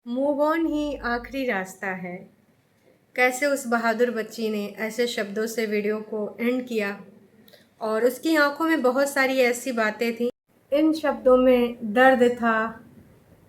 Move on ही आखिरी रास्ता है। कैसे उस बहादुर बच्ची ने ऐसे शब्दों से वीडियो को एंड किया और उसकी आंखों में बहुत सारी ऐसी बातें थी। इन शब्दों में दर्द था,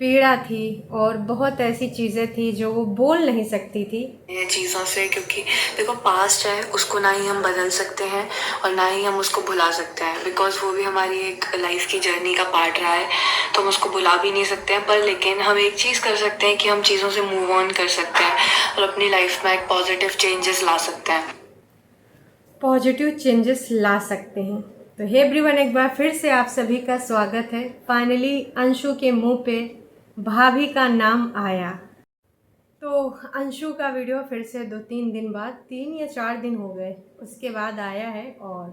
पीड़ा थी और बहुत ऐसी चीज़ें थी जो वो बोल नहीं सकती थी। ये चीज़ों से, क्योंकि देखो पास्ट है उसको ना ही हम बदल सकते हैं और ना ही हम उसको भुला सकते हैं, बिकॉज वो भी हमारी एक लाइफ की जर्नी का पार्ट रहा है, तो हम उसको भुला भी नहीं सकते हैं। पर लेकिन हम एक चीज़ कर सकते हैं कि हम चीज़ों से मूव ऑन कर सकते हैं और अपनी लाइफ में एक पॉजिटिव चेंजेस ला सकते हैं। पॉजिटिव चेंजेस ला सकते हैं। तो हे एवरीवन, एक बार फिर से आप सभी का स्वागत है। फाइनली अंशु के मुंह पे भाभी का नाम आया। तो अंशु का वीडियो फिर से 2-3 दिन बाद, 3 या 4 दिन हो गए, उसके बाद आया है और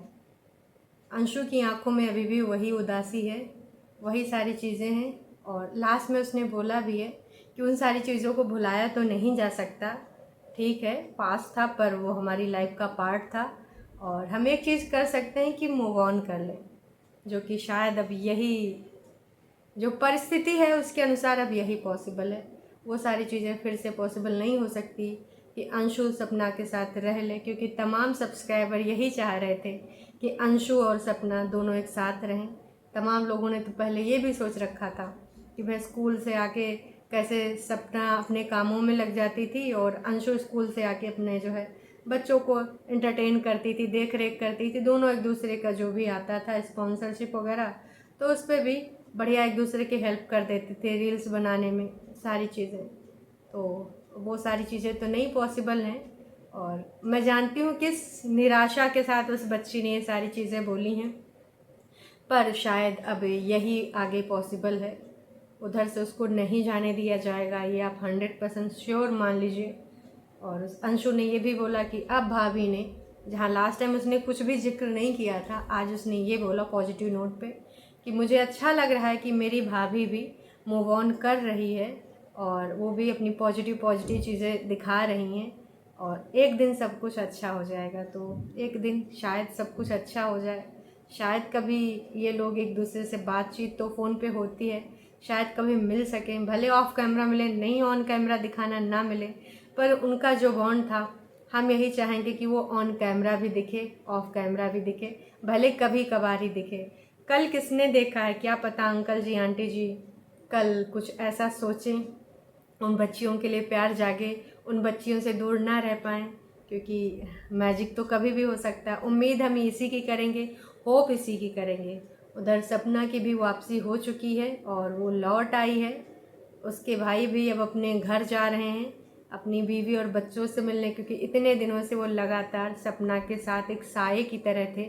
अंशु की आंखों में अभी भी वही उदासी है, वही सारी चीज़ें हैं। और लास्ट में उसने बोला भी है कि उन सारी चीज़ों को भुलाया तो नहीं जा सकता, ठीक है पास्ट था पर वो हमारी लाइफ का पार्ट था और हम एक चीज़ कर सकते हैं कि मूव ऑन कर लें, जो कि शायद अब यही जो परिस्थिति है उसके अनुसार अब यही पॉसिबल है। वो सारी चीज़ें फिर से पॉसिबल नहीं हो सकती कि अंशु सपना के साथ रह ले, क्योंकि तमाम सब्सक्राइबर यही चाह रहे थे कि अंशु और सपना दोनों एक साथ रहें। तमाम लोगों ने तो पहले ये भी सोच रखा था कि मैं स्कूल से आके कैसे सपना अपने कामों में लग जाती थी और अंशु स्कूल से आके अपने जो है बच्चों को एंटरटेन करती थी, देख रेख करती थी, दोनों एक दूसरे का जो भी आता था स्पॉन्सरशिप वगैरह, तो उस पर भी बढ़िया एक दूसरे की हेल्प कर देते थे रील्स बनाने में, सारी चीज़ें। तो वो सारी चीज़ें तो नहीं पॉसिबल हैं और मैं जानती हूँ किस निराशा के साथ उस बच्ची ने ये सारी चीज़ें बोली हैं, पर शायद अब यही आगे पॉसिबल है। उधर से उसको नहीं जाने दिया जाएगा, ये आप 100% श्योर मान लीजिए। और उस अंशु ने ये भी बोला कि अब भाभी ने, जहाँ लास्ट टाइम उसने कुछ भी जिक्र नहीं किया था, आज उसने ये बोला पॉजिटिव नोट पे कि मुझे अच्छा लग रहा है कि मेरी भाभी भी मूव ऑन कर रही है और वो भी अपनी पॉजिटिव पॉजिटिव चीज़ें दिखा रही हैं और एक दिन सब कुछ अच्छा हो जाएगा। तो एक दिन शायद सब कुछ अच्छा हो जाए, शायद कभी ये लोग एक दूसरे से बातचीत तो फ़ोन पे होती है, शायद कभी मिल सकें, भले ऑफ कैमरा मिले, नहीं ऑन कैमरा दिखाना ना मिले, पर उनका जो बॉन्ड था हम यही चाहेंगे कि वो ऑन कैमरा भी दिखे, ऑफ कैमरा भी दिखे, भले कभी कभार ही दिखे। कल किसने देखा है, क्या पता अंकल जी आंटी जी कल कुछ ऐसा सोचें, उन बच्चियों के लिए प्यार जागे, उन बच्चियों से दूर ना रह पाएँ, क्योंकि मैजिक तो कभी भी हो सकता है। उम्मीद हम इसी की करेंगे, होप इसी की करेंगे। उधर सपना की भी वापसी हो चुकी है और वो लौट आई है। उसके भाई भी अब अपने घर जा रहे हैं अपनी बीवी और बच्चों से मिलने, क्योंकि इतने दिनों से वो लगातार सपना के साथ एक साये की तरह थे,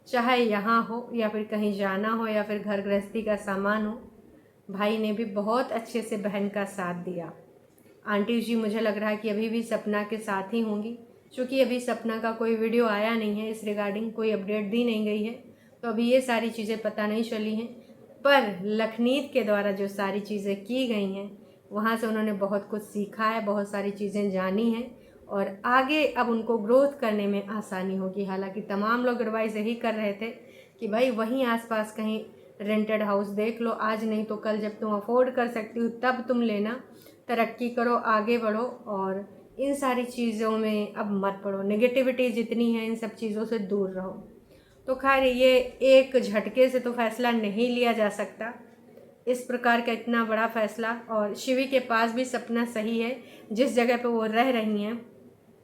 चाहे यहाँ हो या फिर कहीं जाना हो या फिर घर गृहस्थी का सामान हो। भाई ने भी बहुत अच्छे से बहन का साथ दिया। आंटी जी मुझे लग रहा है कि अभी भी सपना के साथ ही होंगी, क्योंकि अभी सपना का कोई वीडियो आया नहीं है, इस रिगार्डिंग कोई अपडेट दी नहीं गई है, तो अभी ये सारी चीज़ें पता नहीं चली हैं। पर लखनीत के द्वारा जो सारी चीज़ें की गई हैं, वहाँ से उन्होंने बहुत कुछ सीखा है, बहुत सारी चीज़ें जानी हैं और आगे अब उनको ग्रोथ करने में आसानी होगी। हालांकि तमाम लोग एडवाइस यही कर रहे थे कि भाई वहीं आसपास कहीं रेंटेड हाउस देख लो, आज नहीं तो कल जब तुम अफोर्ड कर सकती हो तब तुम लेना, तरक्की करो, आगे बढ़ो और इन सारी चीज़ों में अब मत पड़ो, नेगेटिविटी जितनी है इन सब चीज़ों से दूर रहो। तो खैर ये एक झटके से तो फैसला नहीं लिया जा सकता, इस प्रकार का इतना बड़ा फैसला। और शिवी के पास भी सपना सही है, जिस जगह पे वो रह रही हैं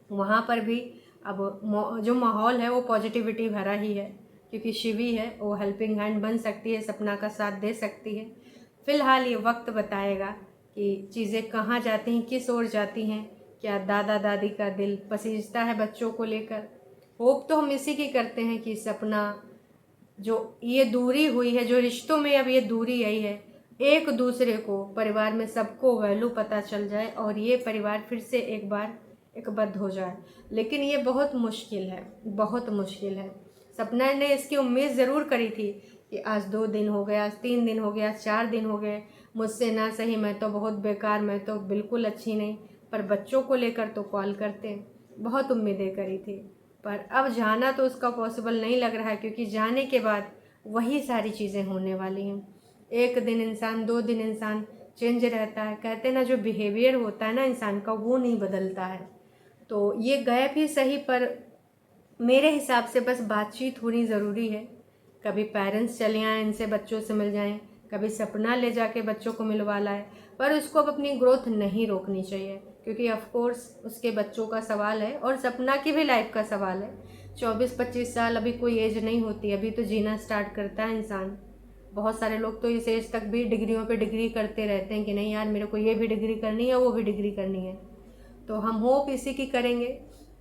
वहाँ पर भी अब जो माहौल है वो पॉजिटिविटी भरा ही है, क्योंकि शिवी है, वो हेल्पिंग हैंड बन सकती है, सपना का साथ दे सकती है। फ़िलहाल ये वक्त बताएगा कि चीज़ें कहाँ जाती हैं, किस ओर जाती हैं। क्या दादा दादी का दिल पसीजता है बच्चों को लेकर? होप तो हम इसी की करते हैं कि सपना, जो ये दूरी हुई है, जो रिश्तों में अब ये दूरी आई है, एक दूसरे को, परिवार में सबको वैल्यू पता चल जाए और ये परिवार फिर से एक बार एकबद्ध हो जाए। लेकिन ये बहुत मुश्किल है, बहुत मुश्किल है। सपना ने इसकी उम्मीद ज़रूर करी थी कि आज 2 दिन हो गए, आज 3 दिन हो गए, आज 4 दिन हो गए, मुझसे ना सही, मैं तो बहुत बेकार, मैं तो बिल्कुल अच्छी नहीं, पर बच्चों को लेकर तो कॉल करते, बहुत उम्मीदें करी थी। पर अब जाना तो उसका पॉसिबल नहीं लग रहा है, क्योंकि जाने के बाद वही सारी चीज़ें होने वाली हैं। 1 दिन इंसान, 2 दिन इंसान चेंज रहता है। कहते हैं ना, जो बिहेवियर होता है ना इंसान का, वो नहीं बदलता है। तो ये गैप ही सही, पर मेरे हिसाब से बस बातचीत होनी ज़रूरी है। कभी पेरेंट्स चले आएँ, इनसे बच्चों से मिल जाएं, कभी सपना ले जाके बच्चों को मिलवा लाए, पर उसको अब अपनी ग्रोथ नहीं रोकनी चाहिए, क्योंकि ऑफ कोर्स उसके बच्चों का सवाल है और सपना की भी लाइफ का सवाल है। 24-25 साल अभी कोई एज नहीं होती, अभी तो जीना स्टार्ट करता है इंसान। बहुत सारे लोग तो इस एज तक भी डिग्रियों पे डिग्री करते रहते हैं कि नहीं यार, मेरे को ये भी डिग्री करनी है, वो भी डिग्री करनी है। तो हम होप इसी की करेंगे,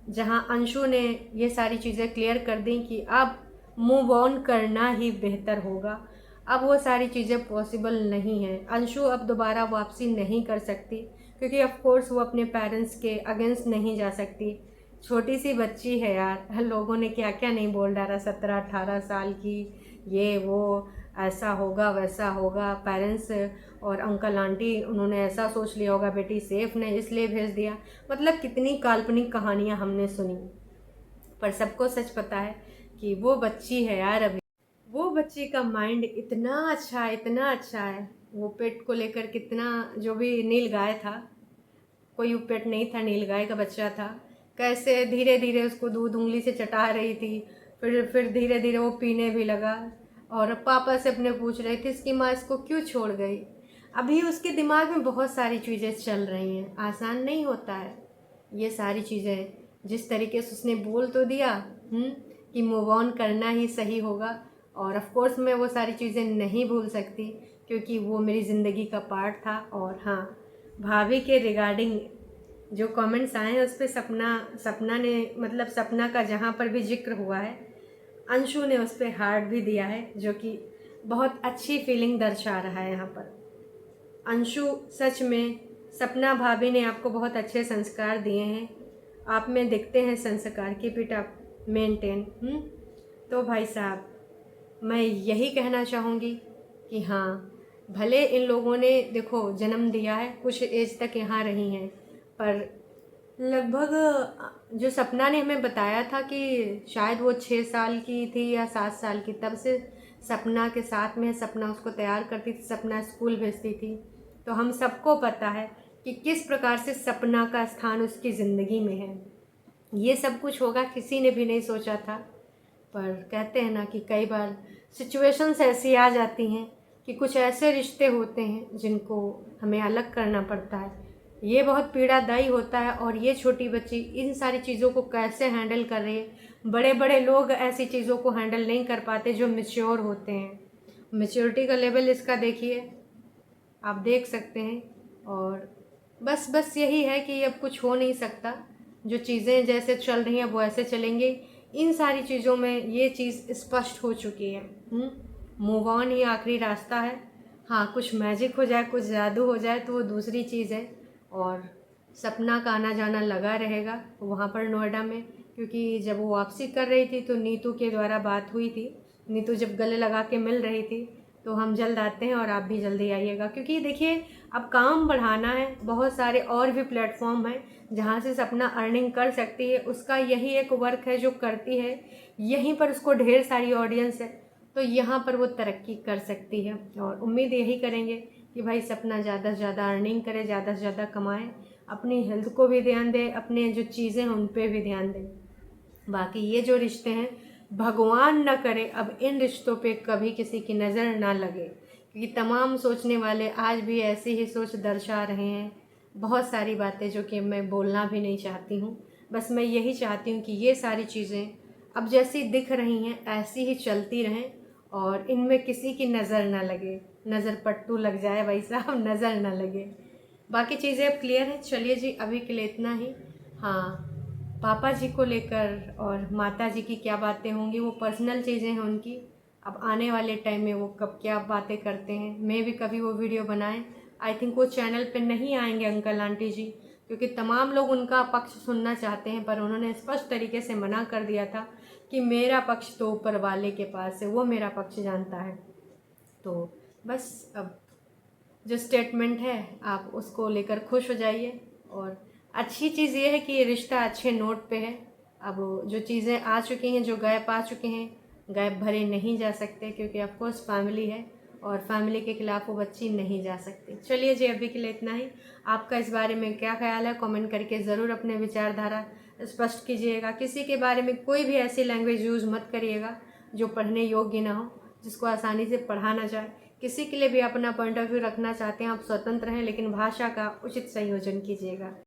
जहां अंशु ने ये सारी चीज़ें क्लियर कर दी कि अब मूव ऑन करना ही बेहतर होगा। अब वो सारी चीज़ें पॉसिबल नहीं हैं। अंशु अब दोबारा वापसी नहीं कर सकती, क्योंकि ऑफ कोर्स वो अपने पेरेंट्स के अगेंस्ट नहीं जा सकती। छोटी सी बच्ची है यार, लोगों ने क्या क्या नहीं बोल डाला, 17-18 साल की, ये वो, ऐसा होगा वैसा होगा। पेरेंट्स और अंकल आंटी उन्होंने ऐसा सोच लिया होगा बेटी सेफ नहीं इसलिए भेज दिया। मतलब कितनी काल्पनिक कहानियाँ हमने सुनी, पर सबको सच पता है कि वो बच्ची है यार अभी। वो बच्ची का माइंड इतना अच्छा है, इतना अच्छा है। वो पेट को लेकर कितना, जो भी नील गाय था, कोई पेट नहीं था, नील गाय का बच्चा था, कैसे धीरे धीरे उसको दूध उंगली से चटा रही थी। फिर धीरे धीरे वो पीने भी लगा, और पापा से अपने पूछ रही थी इसकी माँ इसको क्यों छोड़ गई। अभी उसके दिमाग में बहुत सारी चीज़ें चल रही हैं, आसान नहीं होता है ये सारी चीज़ें। जिस तरीके से उसने बोल तो दिया कि मूव ऑन करना ही सही होगा, और ऑफ कोर्स मैं वो सारी चीज़ें नहीं भूल सकती, क्योंकि वो मेरी ज़िंदगी का पार्ट था। और हाँ, भाभी के रिगार्डिंग जो कमेंट्स आए हैं उस पर सपना ने, मतलब सपना का जहाँ पर भी जिक्र हुआ है, अंशु ने उस पर हार्ट भी दिया है, जो कि बहुत अच्छी फीलिंग दर्शा रहा है यहाँ पर। अंशु, सच में सपना भाभी ने आपको बहुत अच्छे संस्कार दिए हैं, आप में दिखते हैं संस्कार, कीप इट अप, मेंटेन। तो भाई साहब, मैं यही कहना चाहूँगी कि हाँ, भले इन लोगों ने देखो जन्म दिया है, कुछ एज तक यहाँ रही हैं, पर लगभग जो सपना ने हमें बताया था कि शायद वो 6 साल की थी या 7 साल की, तब से सपना के साथ में सपना उसको तैयार करती थी, सपना स्कूल भेजती थी। तो हम सबको पता है कि किस प्रकार से सपना का स्थान उसकी ज़िंदगी में है। ये सब कुछ होगा किसी ने भी नहीं सोचा था, पर कहते हैं ना कि कई बार सिचुएशंस ऐसी आ जाती हैं कि कुछ ऐसे रिश्ते होते हैं जिनको हमें अलग करना पड़ता है। ये बहुत पीड़ादायी होता है, और ये छोटी बच्ची इन सारी चीज़ों को कैसे हैंडल कर रही है। बड़े बड़े लोग ऐसी चीज़ों को हैंडल नहीं कर पाते जो मैच्योर होते हैं। मैच्योरिटी का लेवल इसका देखिए, आप देख सकते हैं। और बस यही है कि अब कुछ हो नहीं सकता, जो चीज़ें जैसे चल रही हैं वो ऐसे चलेंगे। इन सारी चीज़ों में ये चीज़ स्पष्ट हो चुकी है, मूव ऑन ही आखिरी रास्ता है। हाँ, कुछ मैजिक हो जाए, कुछ जादू हो जाए तो वो दूसरी चीज़ है। और सपना का आना जाना लगा रहेगा वहाँ पर नोएडा में, क्योंकि जब वो वापसी कर रही थी तो नीतू के द्वारा बात हुई थी। नीतू जब गले लगा के मिल रही थी, तो हम जल्द आते हैं और आप भी जल्दी आइएगा, क्योंकि देखिए अब काम बढ़ाना है। बहुत सारे और भी प्लेटफॉर्म हैं जहाँ से सपना अर्निंग कर सकती है, उसका यही एक वर्क है जो करती है, यहीं पर उसको ढेर सारी ऑडियंस है, तो यहाँ पर वो तरक्की कर सकती है। और उम्मीद यही करेंगे कि भाई सपना ज़्यादा से ज़्यादा अर्निंग करे, ज़्यादा से ज़्यादा कमाए, अपनी हेल्थ को भी ध्यान दे, अपने जो चीज़ें हैं उन पर भी ध्यान दे। बाकी ये जो रिश्ते हैं, भगवान न करे अब इन रिश्तों पे कभी किसी की नज़र ना लगे, क्योंकि तमाम सोचने वाले आज भी ऐसी ही सोच दर्शा रहे हैं। बहुत सारी बातें जो कि मैं बोलना भी नहीं चाहती हूँ, बस मैं यही चाहती हूँ कि ये सारी चीज़ें अब जैसी दिख रही हैं ऐसी ही चलती रहें, और इनमें किसी की नज़र ना लगे, नज़र पट्टू लग जाए भाई साहब, नज़र ना लगे। बाकी चीज़ें अब क्लियर हैं। चलिए जी, अभी के लिए इतना ही। हाँ, पापा जी को लेकर और माता जी की क्या बातें होंगी वो पर्सनल चीज़ें हैं उनकी, अब आने वाले टाइम में वो कब क्या बातें करते हैं, मैं भी कभी वो वीडियो बनाएं। आई थिंक वो चैनल पे नहीं आएंगे अंकल आंटी जी, क्योंकि तमाम लोग उनका पक्ष सुनना चाहते हैं, पर उन्होंने स्पष्ट तरीके से मना कर दिया था कि मेरा पक्ष तो ऊपर वाले के पास है, वो मेरा पक्ष जानता है। तो बस अब जो स्टेटमेंट है आप उसको लेकर खुश हो जाइए। और अच्छी चीज़ ये है कि ये रिश्ता अच्छे नोट पे है। अब जो चीज़ें आ चुकी हैं, जो गैप आ चुके हैं, गैप भरे नहीं जा सकते, क्योंकि ऑफकोर्स फैमिली है और फैमिली के खिलाफ वो बच्ची नहीं जा सकती। चलिए जी, अभी के लिए इतना ही। आपका इस बारे में क्या ख्याल है, कमेंट करके ज़रूर अपने विचारधारा स्पष्ट कीजिएगा। किसी के बारे में कोई भी ऐसी लैंग्वेज यूज़ मत करिएगा जो पढ़ने योग्य ना हो, जिसको आसानी से पढ़ा ना जाए। किसी के लिए भी अपना पॉइंट ऑफ व्यू रखना चाहते हैं आप, स्वतंत्र हैं, लेकिन भाषा का उचित संयोजन कीजिएगा।